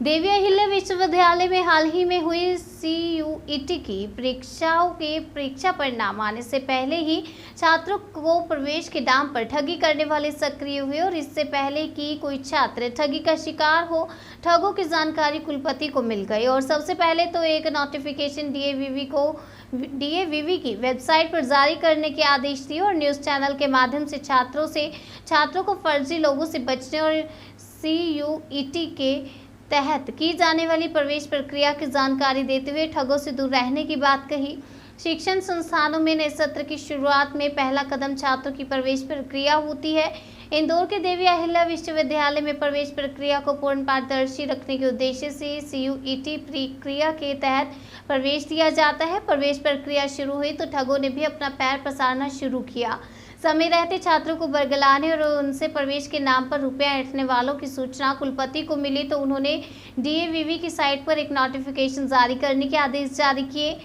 देवी अहिल्या विश्वविद्यालय में हाल ही में हुई सीयूईटी की परीक्षाओं के परीक्षा परिणाम आने से पहले ही छात्रों को प्रवेश के नाम पर ठगी करने वाले सक्रिय हुए और इससे पहले कि कोई छात्र ठगी का शिकार हो, ठगों की जानकारी कुलपति को मिल गई और सबसे पहले तो एक नोटिफिकेशन डीएवीवी की वेबसाइट पर जारी करने के आदेश दिए और न्यूज़ चैनल के माध्यम से छात्रों को फर्जी लोगों से बचने और सीयूईटी के तहत की जाने वाली प्रवेश प्रक्रिया की जानकारी देते हुए ठगों से दूर रहने की बात कही। शिक्षण संस्थानों में नए सत्र की शुरुआत में पहला कदम छात्रों की प्रवेश प्रक्रिया होती है। इंदौर के देवी अहिल्या विश्वविद्यालय में प्रवेश प्रक्रिया को पूर्ण पारदर्शी रखने के उद्देश्य से सीयूईटी प्रक्रिया के तहत प्रवेश दिया जाता है। प्रवेश प्रक्रिया शुरू हुई तो ठगों ने भी अपना पैर पसारना शुरू किया। समय रहते छात्रों को बरगलाने और उनसे प्रवेश के नाम पर रुपया ऐंठने वालों की सूचना कुलपति को मिली तो उन्होंने डीएवीवी की साइट पर एक नोटिफिकेशन जारी करने के आदेश जारी किए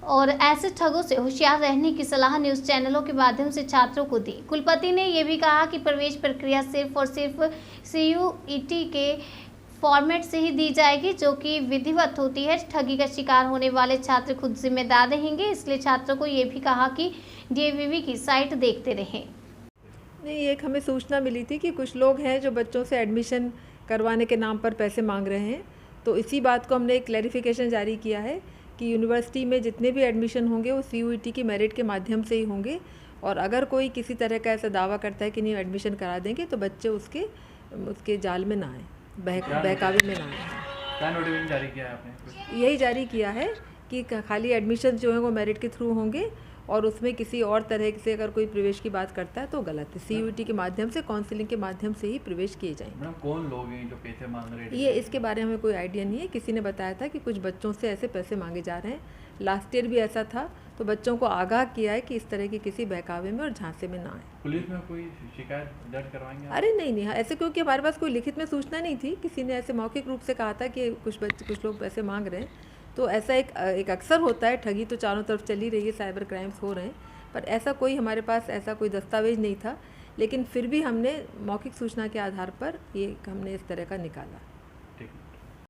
और ऐसे ठगों से होशियार रहने की सलाह न्यूज़ चैनलों के माध्यम से छात्रों को दी। कुलपति ने यह भी कहा कि प्रवेश प्रक्रिया सिर्फ और सिर्फ सीयूईटी के फॉर्मेट से ही दी जाएगी जो कि विधिवत होती है। ठगी का शिकार होने वाले छात्र खुद जिम्मेदार रहेंगे, इसलिए छात्रों को ये भी कहा कि डीएवीवी की साइट देखते रहें। नहीं, एक हमें सूचना मिली थी कि कुछ लोग हैं जो बच्चों से एडमिशन करवाने के नाम पर पैसे मांग रहे हैं, तो इसी बात को हमने एक क्लैरिफिकेशन जारी किया है कि यूनिवर्सिटी में जितने भी एडमिशन होंगे वो सीयूईटी की मेरिट के माध्यम से ही होंगे और अगर कोई किसी तरह का ऐसा दावा करता है कि नहीं एडमिशन करा देंगे तो बच्चे उसके जाल में ना आए, बहकावे में ना आए। क्या नोटिफिकेशन जारी किया है आपने? यही जारी किया है कि खाली एडमिशन जो है वो मेरिट के थ्रू होंगे और उसमें किसी और तरह से अगर कोई प्रवेश की बात करता है तो गलत है। सीयूईटी के माध्यम से, काउंसलिंग के माध्यम से ही प्रवेश किए जाएंगे। मैडम, कौन लोग हैं जो पैसे मांग रहे हैं? ये इसके बारे में कोई आइडिया नहीं है। किसी ने बताया था कि कुछ बच्चों से ऐसे पैसे मांगे जा रहे हैं। लास्ट ईयर भी ऐसा था, तो बच्चों को आगाह किया है कि इस तरह की किसी बहकावे में और झांसे में ना आए। पुलिस में कोई शिकायत दर्ज करवाएंगे? अरे नहीं, ऐसे क्योंकि हमारे पास कोई लिखित में सूचना नहीं थी। किसी ने ऐसे मौखिक रूप से कहा था कि कुछ लोग पैसे मांग रहे हैं, तो ऐसा एक अक्सर होता है। ठगी तो चारों तरफ चली रही है, साइबर क्राइम्स हो रहे हैं, पर ऐसा कोई हमारे पास ऐसा कोई दस्तावेज नहीं था। लेकिन फिर भी हमने मौखिक सूचना के आधार पर हमने इस तरह का निकाला।